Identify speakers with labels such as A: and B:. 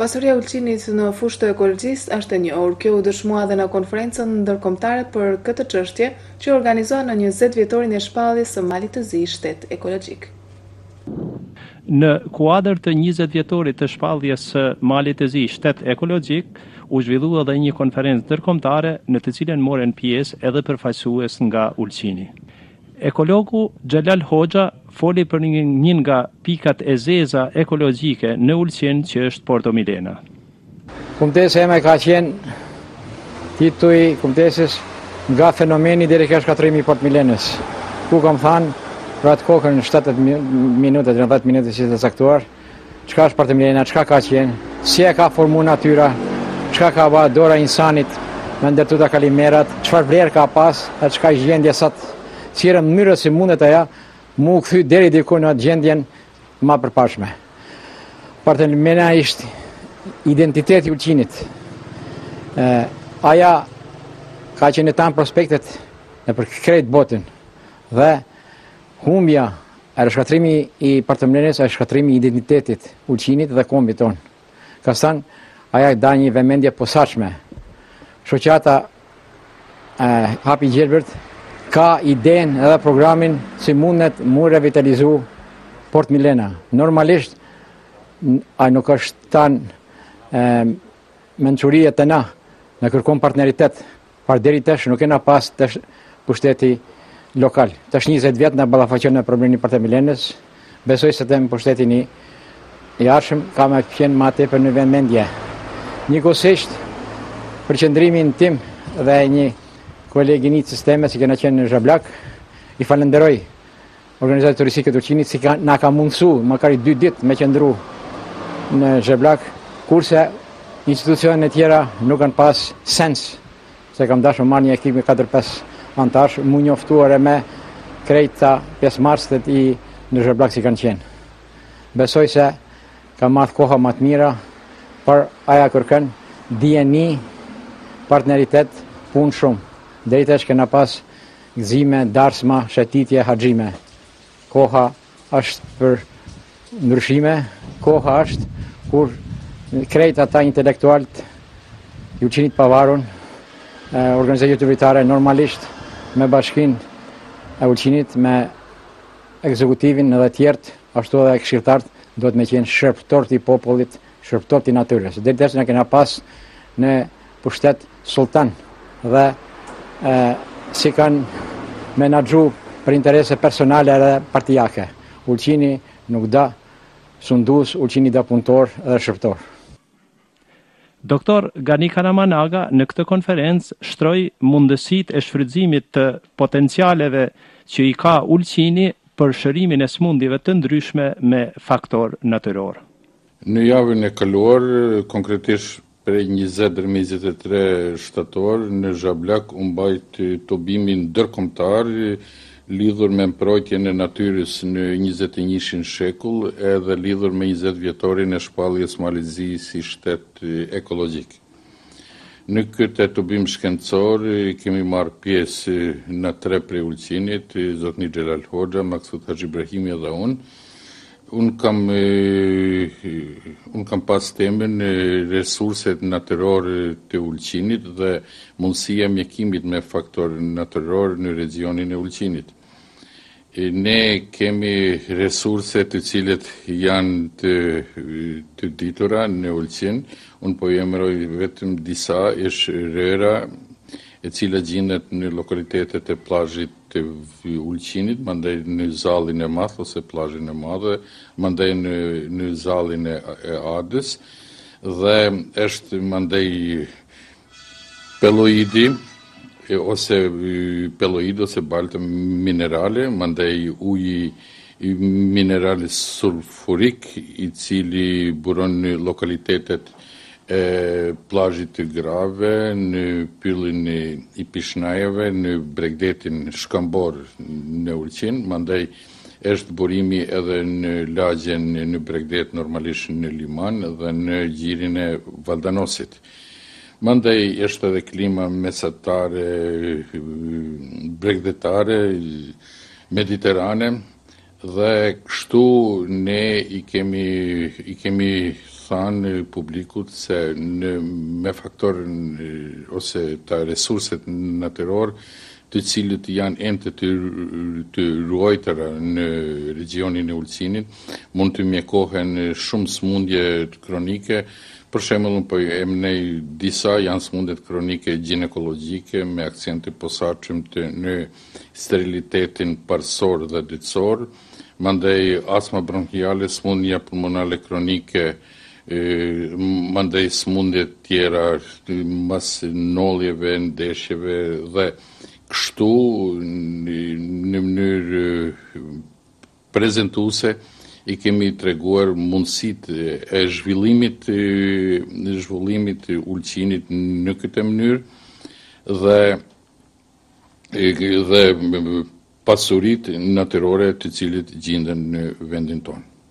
A: Pasuria e ulçinit në fushë të ekologjisë është e njohur. Kjo u dëshmua edhe në konferencën ndërkombëtare për këtë çështje që organizohen në 20 vjetorin e shpalljes së Malit të Zi, shtet ekologjik.
B: Në kuadër të 20 vjetorit të shpalljes së Malit të Zi, shtet ekologjik, u zhvillua edhe një konferencë ndërkombëtare në të cilën morën pjesë edhe përfaqësues nga ulçini. Ekologu Xhelal Hoxha foli për një nga pikat e zeza ekologjike në Ulqin që është Porto Milena.
C: Kumtesa ime ka qenë tituj kumtesës nga fenomeni deri ke shkatrimi i Porto Milenës. Ku kam thënë për atë kohën në 70 minuta, 10 minuta si të caktuar, çka është Porto Milena, çka ka qenë, si e ka formuar natyra, çka ka bërë dora e insanit me ndërtuta kalimerat, çfarë vlerë ka pas, atë çka gjendje sot në mënyrë se mundet aja mu kthy deri diku në atë gjendjen më përparshme. Porto Milena ishte identiteti i Ulqinit. Aja ka qenë tan prospektet në për krejt botën dhe humbja e rishkatrimi i Porto Milenës është shkatrimi i identitetit Ulqinit dhe kombit ton. Ka thënë aja da një vëmendje posaçme. Shoqata Hapi Gjelbert ka iden edhe programin si mundet mu revitalizu Porto Milena. Normalisht, a nuk është tanë mençuria të na, në kërkom partneritet, par deri tash nuk kena pas tash pushteti lokal. Tash 20 vjet na ballafaqon në problemin e Porto Milenës, besoj se tem pushtetin i jashtëm ka më qenë më tepër në vëmendje. Njëkohësisht, përqendrimin tim dhe një kolegin i sistemet që kena qenë në Zhablak, i falenderoj organizatë turistike të Ulqinit si na ka mundësu makari 2 ditë me qëndru në Zhablak, kurse institucionet e tjera nuk kanë pas sens, se kam dashur marrë një ekip me 4-5 antarësh, mu njoftuar e me krejta pjesëmarrësit i në Zhablak si kanë qenë. Besoj se ka marrë koha më të mira, por aja kërkën dijeni, partneritet, punë shumë. Deri tash kena pas gëzime, darsma, shëtitje, haxhime. Koha është për ndryshime, koha është kur krejt ata intelektualt i Ulqinit pavarun, organizatë qytetare normalisht me bashkinë e Ulqinit, me ekzekutivin edhe tjertë, ashtu edhe këshilltarët duhet me qenë shërptorët i popullit, shërptorët i natyrës. Deri tash ne kena pas në pushtet sultan dhe si kanë menaxhu për interese personale dhe partijake. Ulqini nuk da sundus, Ulqini da punëtor dhe shërptor.
B: Doktor Gani Karamanaga në këtë konferencë shtroi mundësitë e shfrytëzimit të potencialeve që i ka Ulqini për shërimin e smundjeve të ndryshme me faktor natyror.
D: Në javën e kaluar, konkretisht prej 20-23 shtator, në Zhablak u mbajt tobimin ndërkombëtar lidhur me mbrojtjen e natyrës në 21 shekull edhe lidhur me 20 vjetorin e shpalljes Malit të Zi si shtet ekologjik. Në këtë tobim shkencor kemi marrë pjesë në 3 prej Ulqinit, zotni Xhelal Hoxha, Maksud Haxhi Ibrahimi dhe unë. Unë kam pas temën resurset natyrore të Ulqinit dhe mundësia mjekimit me faktor natyror në regionin e Ulqinit. Ne kemi resurse të cilët janë të ditura në Ulqin. Unë po emëroj vetëm disa, është rëra e cila gjendet në lokalitetet e plazhit të Ulqinit, mandej në zallin e madh ose plazhin e madh, mandej në zallin e Adës dhe është mandej peloidi ose baltë minerale, mandej uji mineral sulfurik i cili buron në lokalitetet e plazhit të Grave, në pyllin i Pishnajeve, në Bregdetin Shkambor në Ulqin, mandej është burimi edhe në lagjen në Bregdet, normalisht në Liman dhe në gjirin e Valdanosit. Mandej është edhe klima mesatare, bregdetare, mediterane, dhe kështu ne i kemi thënë publikut se me faktorin ose të resurset natyror, të cilët janë ente të ruajtura në regionin e Ulcinit, mund të mjekohen shumë smundje kronike. Për shembull, po emnej disa janë smundjet kronike ginekologjike me akcente posaçëm në sterilitetin parsor dhe dytësor, mandej astma bronkiale, smundja pulmonale kronike, mandej smundje tjera mas nolljeve, ndeshjeve dhe kështu në mënyrë prezantuese I kemi treguar mundësitë e zhvillimit Ulcinit në këtë mënyrë dhe pasuritë natyrore të cilat gjenden në vendin tonë.